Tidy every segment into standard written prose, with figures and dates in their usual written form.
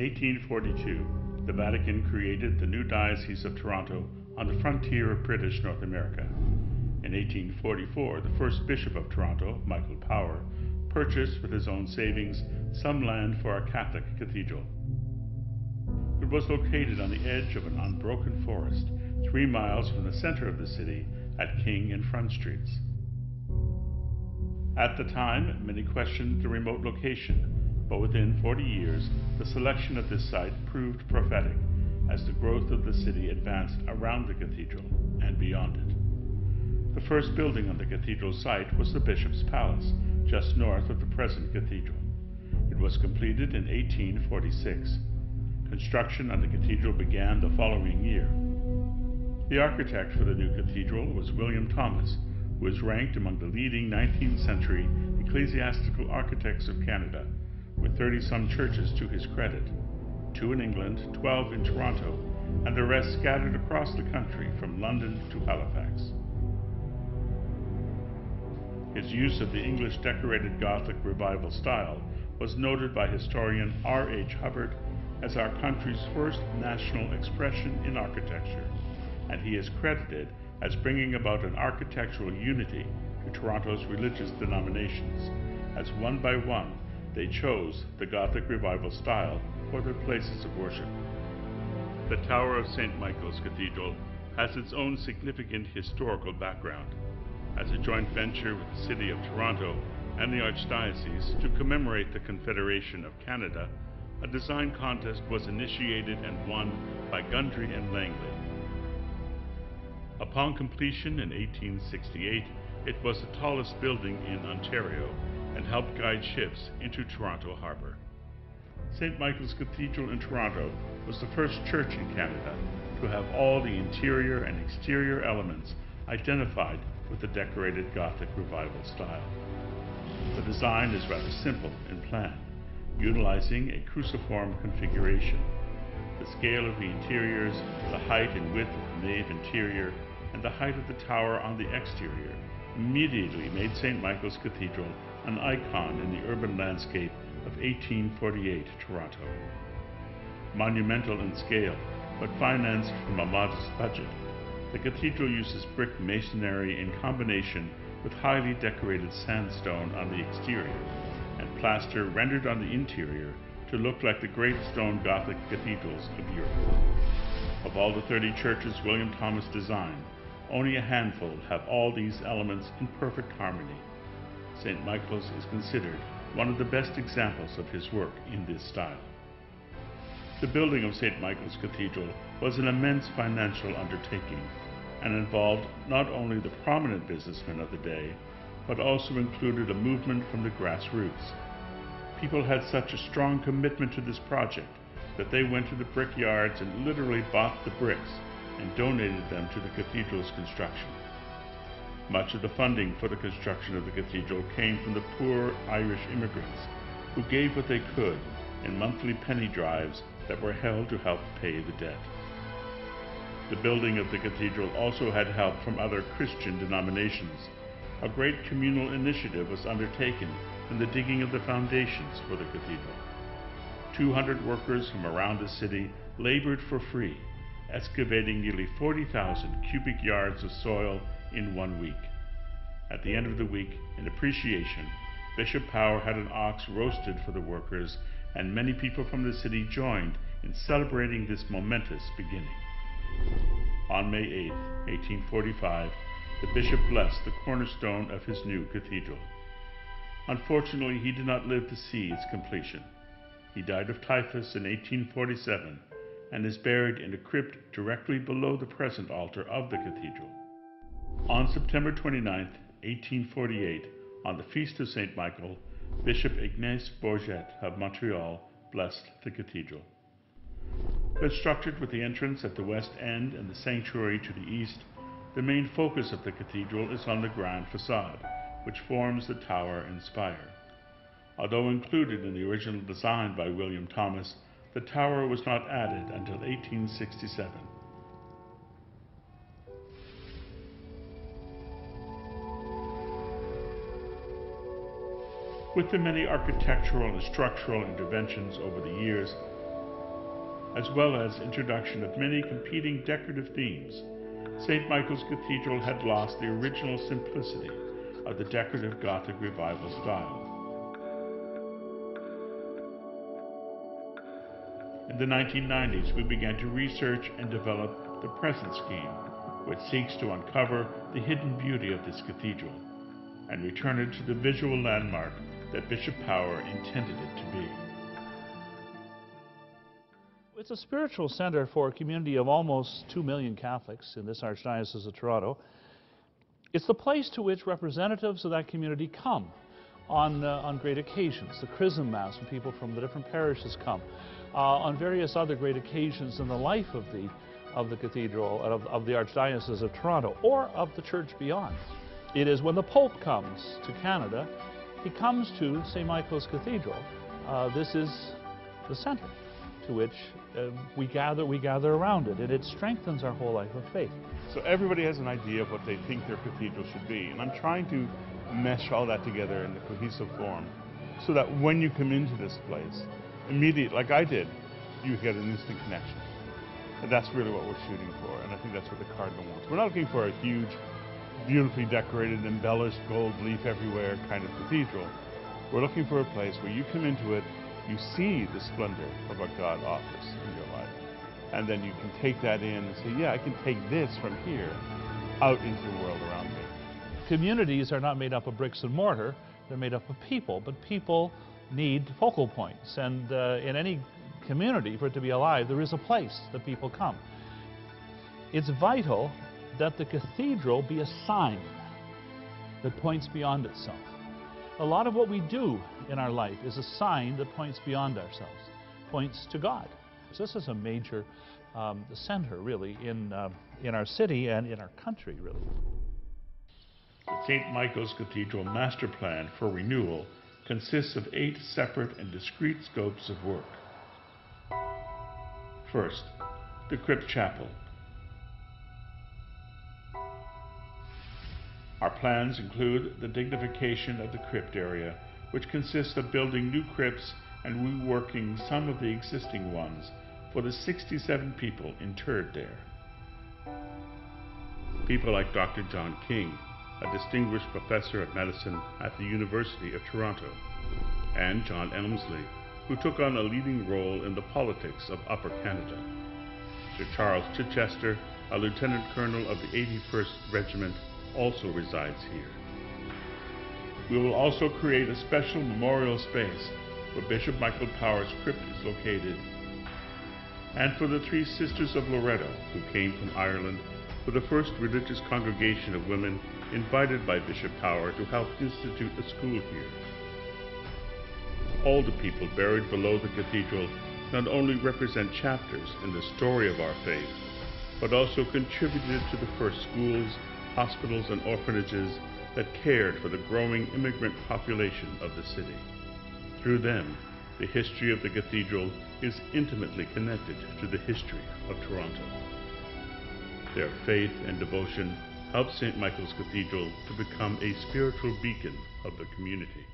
1842, the Vatican created the new Diocese of Toronto on the frontier of British North America. In 1844, the first Bishop of Toronto, Michael Power, purchased with his own savings some land for a Catholic cathedral. It was located on the edge of an unbroken forest, 3 miles from the center of the city at King and Front Streets. At the time, many questioned the remote location, but within 40 years, the selection of this site proved prophetic as the growth of the city advanced around the cathedral and beyond it. The first building on the cathedral site was the Bishop's Palace, just north of the present cathedral. It was completed in 1846. Construction on the cathedral began the following year. The architect for the new cathedral was William Thomas, who is ranked among the leading 19th century ecclesiastical architects of Canada, with 30-some churches to his credit, 2 in England, 12 in Toronto, and the rest scattered across the country from London to Halifax. His use of the English decorated Gothic Revival style was noted by historian R.H. Hubbard as our country's first national expression in architecture, and he is credited as bringing about an architectural unity to Toronto's religious denominations, as one by one they chose the Gothic Revival style for their places of worship. The Tower of St. Michael's Cathedral has its own significant historical background. As a joint venture with the City of Toronto and the Archdiocese to commemorate the Confederation of Canada, a design contest was initiated and won by Gundry and Langley. Upon completion in 1868, it was the tallest building in Ontario and helped guide ships into Toronto Harbour. St. Michael's Cathedral in Toronto was the first church in Canada to have all the interior and exterior elements identified with the decorated Gothic Revival style. The design is rather simple in plan, utilizing a cruciform configuration. The scale of the interiors, the height and width of the nave interior, and the height of the tower on the exterior immediately made St. Michael's Cathedral an icon in the urban landscape of 1848 Toronto. Monumental in scale, but financed from a modest budget, the cathedral uses brick masonry in combination with highly decorated sandstone on the exterior and plaster rendered on the interior to look like the great stone Gothic cathedrals of Europe. Of all the 30 churches William Thomas designed, only a handful have all these elements in perfect harmony. St. Michael's is considered one of the best examples of his work in this style. The building of St. Michael's Cathedral was an immense financial undertaking and involved not only the prominent businessmen of the day, but also included a movement from the grassroots. People had such a strong commitment to this project that they went to the brickyards and literally bought the bricks and donated them to the cathedral's construction. Much of the funding for the construction of the cathedral came from the poor Irish immigrants who gave what they could in monthly penny drives that were held to help pay the debt. The building of the cathedral also had help from other Christian denominations. A great communal initiative was undertaken in the digging of the foundations for the cathedral. 200 workers from around the city labored for free, excavating nearly 40,000 cubic yards of soil in 1 week. At the end of the week, in appreciation, Bishop Power had an ox roasted for the workers, and many people from the city joined in celebrating this momentous beginning. On May 8, 1845, the bishop blessed the cornerstone of his new cathedral. Unfortunately, he did not live to see its completion. He died of typhus in 1847 and is buried in a crypt directly below the present altar of the cathedral. On September 29, 1848, on the Feast of St. Michael, Bishop Ignace Bourget of Montreal blessed the cathedral. Constructed with the entrance at the west end and the sanctuary to the east, the main focus of the cathedral is on the grand facade, which forms the tower and spire. Although included in the original design by William Thomas, the tower was not added until 1867. With the many architectural and structural interventions over the years, as well as introduction of many competing decorative themes. St. Michael's Cathedral had lost the original simplicity of the decorative Gothic Revival style. In the 1990s, we began to research and develop the present scheme, which seeks to uncover the hidden beauty of this cathedral and return it to the visual landmark that Bishop Power intended it to be. It's a spiritual center for a community of almost 2 million Catholics in this Archdiocese of Toronto. It's the place to which representatives of that community come on great occasions. The Chrism Mass, when people from the different parishes come, on various other great occasions in the life of the cathedral, of the Archdiocese of Toronto, or of the Church beyond. It is when the Pope comes to Canada, he comes to St. Michael's Cathedral. This is the center to which we gather around it, and it strengthens our whole life of faith. So everybody has an idea of what they think their cathedral should be, and I'm trying to mesh all that together in a cohesive form so that when you come into this place, immediately, like I did, you get an instant connection. And that's really what we're shooting for, and I think that's what the Cardinal wants. We're not looking for a huge, beautifully decorated, embellished, gold leaf everywhere kind of cathedral. We're looking for a place where you come into it, you see the splendor of what God offers in your life. And then you can take that in and say, yeah, I can take this from here out into the world around me. Communities are not made up of bricks and mortar, they're made up of people, but people need focal points. And in any community, for it to be alive, there is a place that people come. It's vital that the cathedral be a sign that points beyond itself. A lot of what we do in our life is a sign that points beyond ourselves, points to God. So this is a major center, really, in our city and in our country, really. The St. Michael's Cathedral Master Plan for Renewal consists of 8 separate and discrete scopes of work. First, the Crypt Chapel. Our plans include the dignification of the crypt area, which consists of building new crypts and reworking some of the existing ones for the 67 people interred there. People like Dr. John King, a distinguished professor of medicine at the University of Toronto, and John Elmsley, who took on a leading role in the politics of Upper Canada. Sir Charles Chichester, a lieutenant colonel of the 81st Regiment, also resides here. We will also create a special memorial space where Bishop Michael Power's crypt is located, and for the 3 Sisters of Loretto, who came from Ireland for the first religious congregation of women invited by Bishop Power to help institute a school here. All the people buried below the cathedral not only represent chapters in the story of our faith, but also contributed to the first schools, hospitals, and orphanages that cared for the growing immigrant population of the city. Through them, the history of the cathedral is intimately connected to the history of Toronto. Their faith and devotion helped St. Michael's Cathedral to become a spiritual beacon of the community.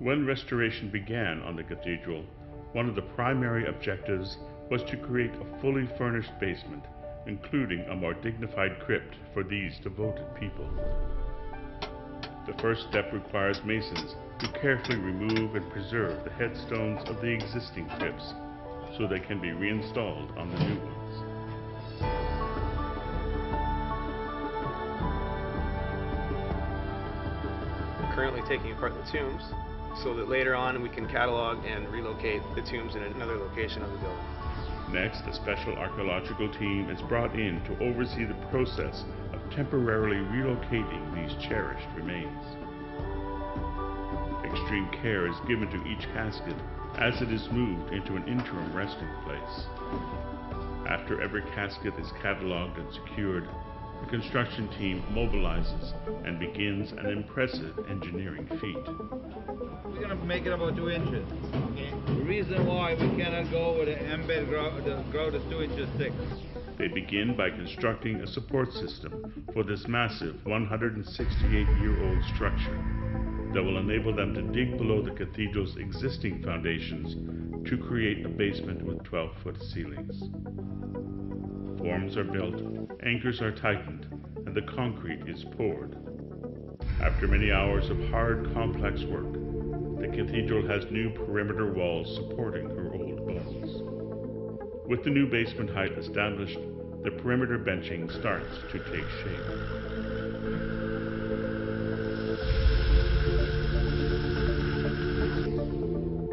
When restoration began on the cathedral, one of the primary objectives was to create a fully furnished basement, including a more dignified crypt for these devoted people. The first step requires masons to carefully remove and preserve the headstones of the existing crypts so they can be reinstalled on the new ones. We're currently taking apart the tombs so that later on we can catalog and relocate the tombs in another location of the building. Next, a special archaeological team is brought in to oversee the process of temporarily relocating these cherished remains. Extreme care is given to each casket as it is moved into an interim resting place. After every casket is cataloged and secured, the construction team mobilizes and begins an impressive engineering feat. We're going to make it about 2 inches. Okay. The reason why we cannot go with an embed grout, the grout is 2 inches thick. They begin by constructing a support system for this massive 168-year-old structure that will enable them to dig below the cathedral's existing foundations to create a basement with 12-foot ceilings. Forms are built, anchors are tightened, and the concrete is poured. After many hours of hard, complex work, the cathedral has new perimeter walls supporting her old bones. With the new basement height established, the perimeter benching starts to take shape.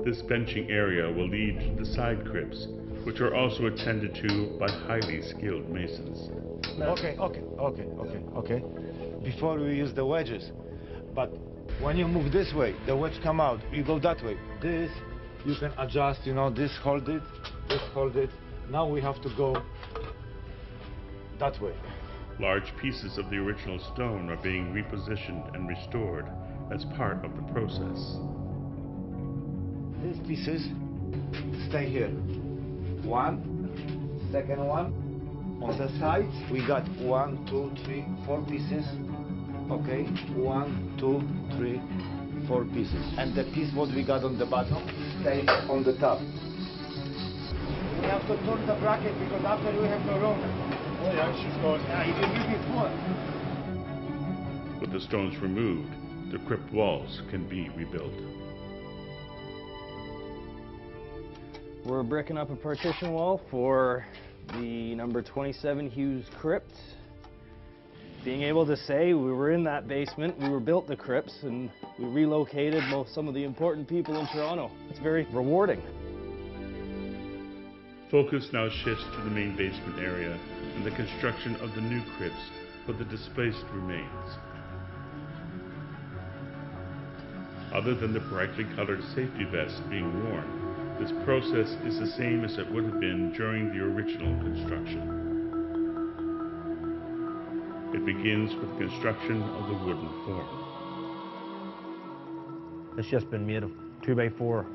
This benching area will lead to the side crypts, which are also attended to by highly skilled masons. Okay. Before we use the wedges, but when you move this way, the wedge come out, you go that way. This, you can adjust, you know, this hold it. Now we have to go that way. Large pieces of the original stone are being repositioned and restored as part of the process. These pieces stay here. One, second one. On the sides, we got 1, 2, 3, 4 pieces. Okay, 1, 2, 3, 4 pieces. And the piece what we got on the bottom stays on the top. We have to turn the bracket because after we have no room. Oh yeah, she's going. Yeah, you can use it more. With the stones removed, the crypt walls can be rebuilt. We're bricking up a partition wall for the number 27 Hughes crypt. Being able to say we were in that basement, we built the crypts, and we relocated some of the important people in Toronto. It's very rewarding. Focus now shifts to the main basement area and the construction of the new crypts for the displaced remains. Other than the brightly colored safety vests being worn, this process is the same as it would have been during the original construction. It begins with construction of the wooden form. It's just been made of 2x4,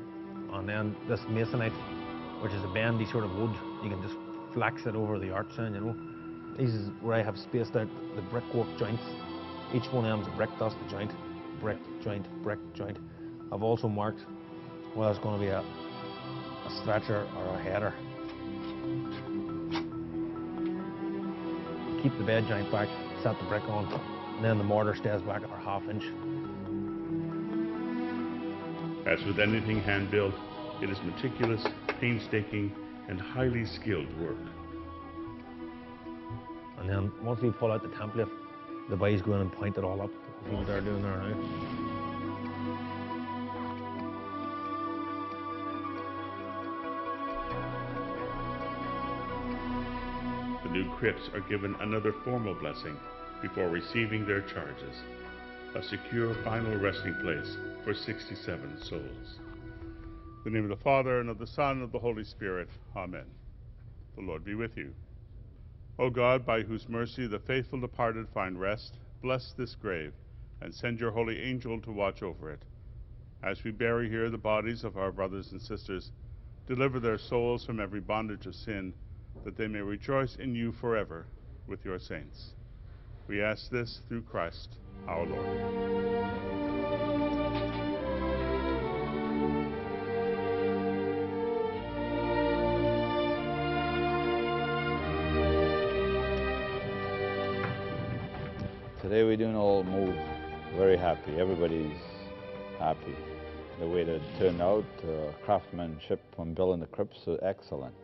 and then this masonite, which is a bendy sort of wood, you can just flex it over the arch end, you know. This is where I have spaced out the brickwork joints. Each one of them is a brick, that's the joint. Brick, joint, brick, joint. I've also marked whether it's going to be a stretcher or a header. Keep the bed joint back, set the brick on, and then the mortar stays back at a ½ inch. As with anything hand-built, it is meticulous, painstaking, and highly skilled work. And then once we pull out the template, the boys go in and point it all up. See what they're doing there now. The new crypts are given another formal blessing before receiving their charges, a secure final resting place for 67 souls. In the name of the Father, and of the Son, and of the Holy Spirit. Amen. The Lord be with you. O God, by whose mercy the faithful departed find rest, bless this grave, and send your holy angel to watch over it. As we bury here the bodies of our brothers and sisters, deliver their souls from every bondage of sin, that they may rejoice in you forever with your saints. We ask this through Christ our Lord. Today we're doing a little move. Very happy. Everybody's happy. The way that it turned out, craftsmanship when building the crypts is excellent.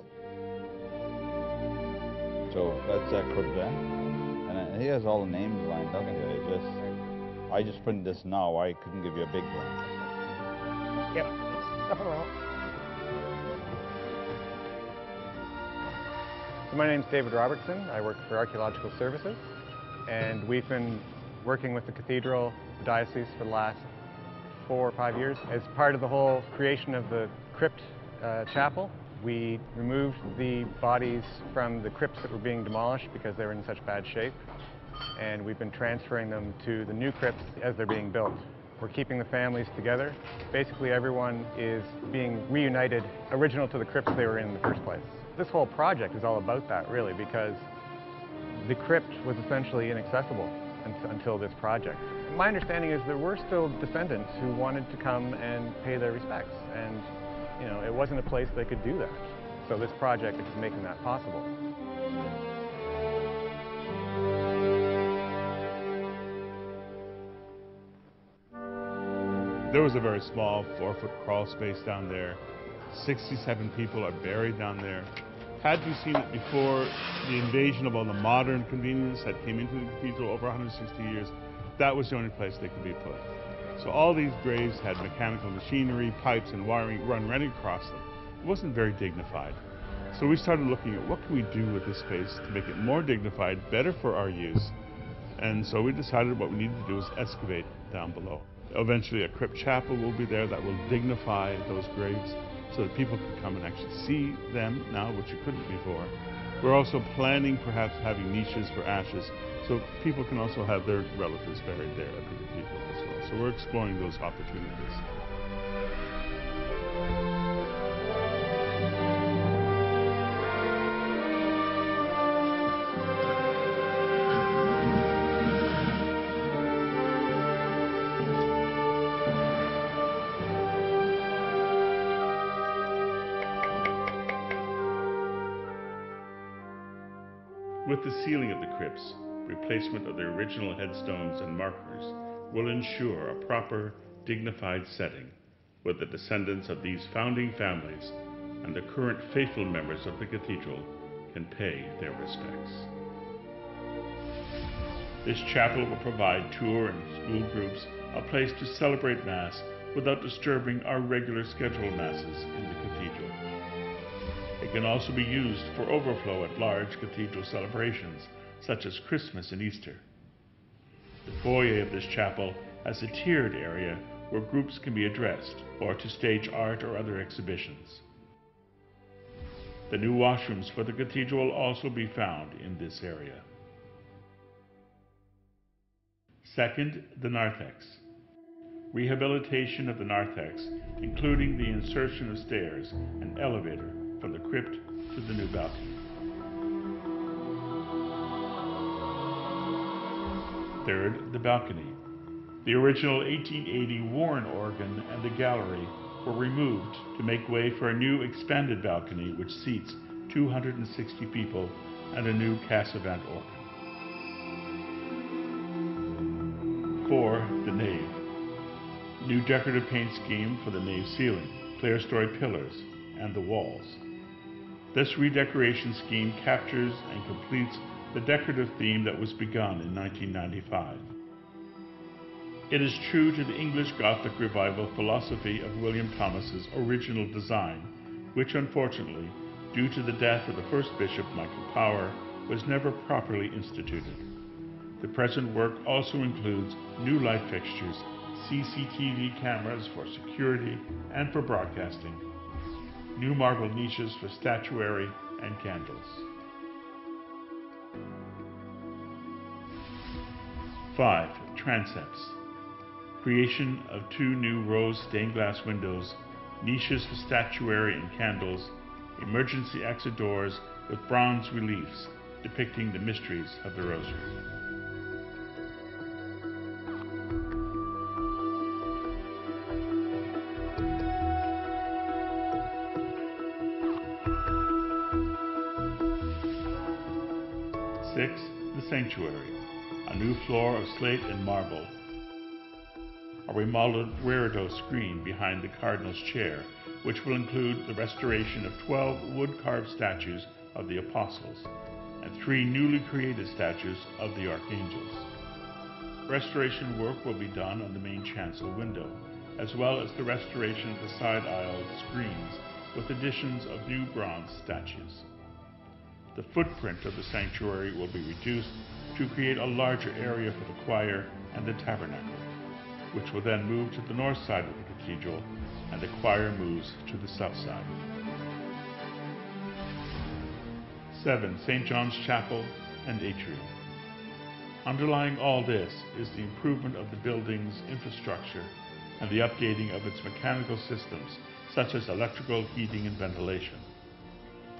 So that's that crypt there. And he has all the names lined up. I just printed this now. I couldn't give you a big one. Yep. So my name's David Robertson. I work for Archaeological Services, and we've been working with the Cathedral, the diocese, for the last 4 or 5 years. As part of the whole creation of the crypt chapel, we removed the bodies from the crypts that were being demolished because they were in such bad shape, and we've been transferring them to the new crypts as they're being built. We're keeping the families together. Basically everyone is being reunited, original to the crypts they were in the first place. This whole project is all about that, really, because the crypt was essentially inaccessible until this project. My understanding is there were still descendants who wanted to come and pay their respects, and you know, it wasn't a place they could do that. So this project is making that possible. There was a very small 4-foot crawl space down there. 67 people are buried down there. Had you seen it before the invasion of all the modern convenience that came into the cathedral over 160 years, that was the only place they could be put. So all these graves had mechanical machinery, pipes and wiring run right across them. It wasn't very dignified. So we started looking at what can we do with this space to make it more dignified, better for our use. And so we decided what we needed to do is excavate down below. Eventually a crypt chapel will be there that will dignify those graves so that people can come and actually see them now, which you couldn't before. We're also planning perhaps having niches for ashes so people can also have their relatives buried there at the cathedral as well. So we're exploring those opportunities. With the sealing of the crypts, replacement of the original headstones and markers will ensure a proper, dignified setting where the descendants of these founding families and the current faithful members of the cathedral can pay their respects. This chapel will provide tour and school groups a place to celebrate Mass without disturbing our regular scheduled Masses in the cathedral. It can also be used for overflow at large cathedral celebrations, such as Christmas and Easter. The foyer of this chapel has a tiered area where groups can be addressed, or to stage art or other exhibitions. The new washrooms for the cathedral will also be found in this area. Second, the narthex. Rehabilitation of the narthex, including the insertion of stairs and elevator from the crypt to the new balcony. Third, the balcony. The original 1880 Warren organ and the gallery were removed to make way for a new expanded balcony which seats 260 people and a new Cassavant organ. 4. The nave. New decorative paint scheme for the nave ceiling, clerestory pillars, and the walls. This redecoration scheme captures and completes the decorative theme that was begun in 1995. It is true to the English Gothic Revival philosophy of William Thomas's original design, which unfortunately, due to the death of the first bishop, Michael Power, was never properly instituted. The present work also includes new light fixtures, CCTV cameras for security and for broadcasting, new marble niches for statuary and candles. 5. Transepts. Creation of 2 new rose stained glass windows, niches for statuary and candles, emergency exit doors with bronze reliefs depicting the mysteries of the Rosary. The sanctuary, a new floor of slate and marble, a remodeled reredo screen behind the Cardinal's chair, which will include the restoration of 12 wood-carved statues of the Apostles and 3 newly created statues of the Archangels. Restoration work will be done on the main chancel window, as well as the restoration of the side aisle screens with additions of new bronze statues. The footprint of the sanctuary will be reduced to create a larger area for the choir and the tabernacle, which will then move to the north side of the cathedral, and the choir moves to the south side. 7. St. John's Chapel and Atrium. Underlying all this is the improvement of the building's infrastructure and the updating of its mechanical systems, such as electrical, heating, and ventilation.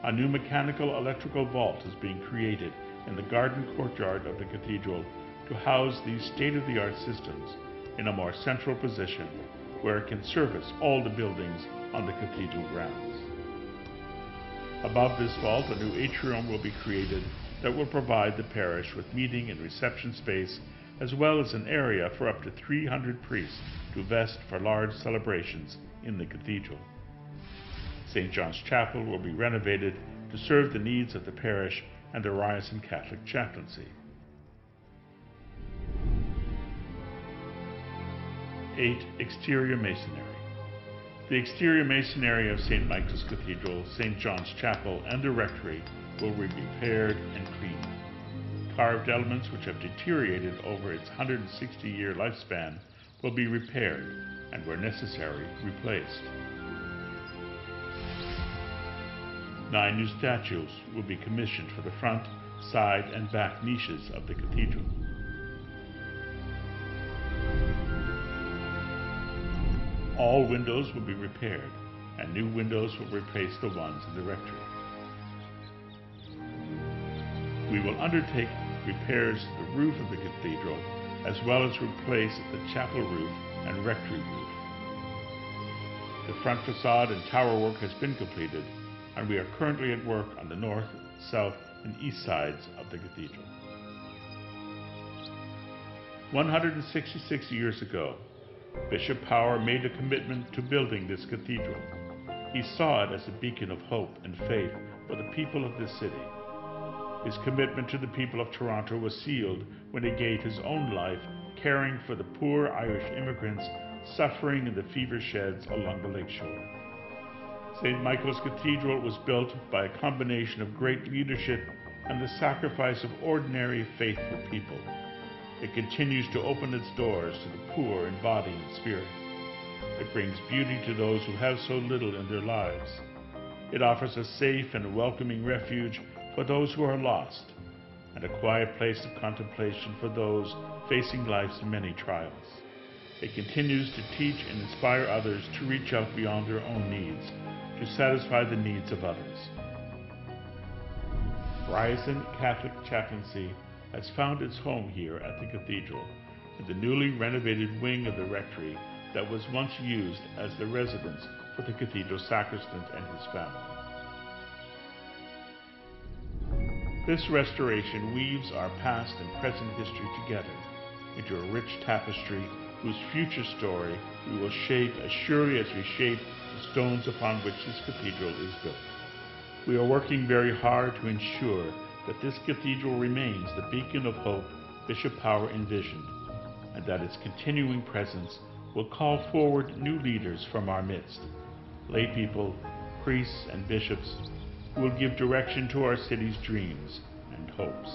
A new mechanical electrical vault is being created in the garden courtyard of the cathedral to house these state-of-the-art systems in a more central position where it can service all the buildings on the cathedral grounds. Above this vault, a new atrium will be created that will provide the parish with meeting and reception space, as well as an area for up to 300 priests to vest for large celebrations in the cathedral. St. John's Chapel will be renovated to serve the needs of the parish and the Ryerson Catholic Chaplaincy. 8. Exterior masonry. The exterior masonry of St. Michael's Cathedral, St. John's Chapel, and the rectory will be repaired and cleaned. Carved elements which have deteriorated over its 160-year lifespan will be repaired and, where necessary, replaced. 9 new statues will be commissioned for the front, side, and back niches of the cathedral. All windows will be repaired, and new windows will replace the ones in the rectory. We will undertake repairs to the roof of the cathedral, as well as replace the chapel roof and rectory roof. The front facade and tower work has been completed, and we are currently at work on the north, south, and east sides of the cathedral. 166 years ago, Bishop Power made a commitment to building this cathedral. He saw it as a beacon of hope and faith for the people of this city. His commitment to the people of Toronto was sealed when he gave his own life caring for the poor Irish immigrants suffering in the fever sheds along the lakeshore. St. Michael's Cathedral was built by a combination of great leadership and the sacrifice of ordinary, faithful people. It continues to open its doors to the poor in body and spirit. It brings beauty to those who have so little in their lives. It offers a safe and welcoming refuge for those who are lost, and a quiet place of contemplation for those facing life's many trials. It continues to teach and inspire others to reach out beyond their own needs, to satisfy the needs of others. Ryerson Catholic Chaplaincy has found its home here at the cathedral, in the newly renovated wing of the rectory that was once used as the residence for the cathedral sacristan and his family. This restoration weaves our past and present history together into a rich tapestry whose future story we will shape as surely as we shape the stones upon which this cathedral is built. We are working very hard to ensure that this cathedral remains the beacon of hope Bishop Power envisioned, and that its continuing presence will call forward new leaders from our midst, lay people, priests, and bishops who will give direction to our city's dreams and hopes.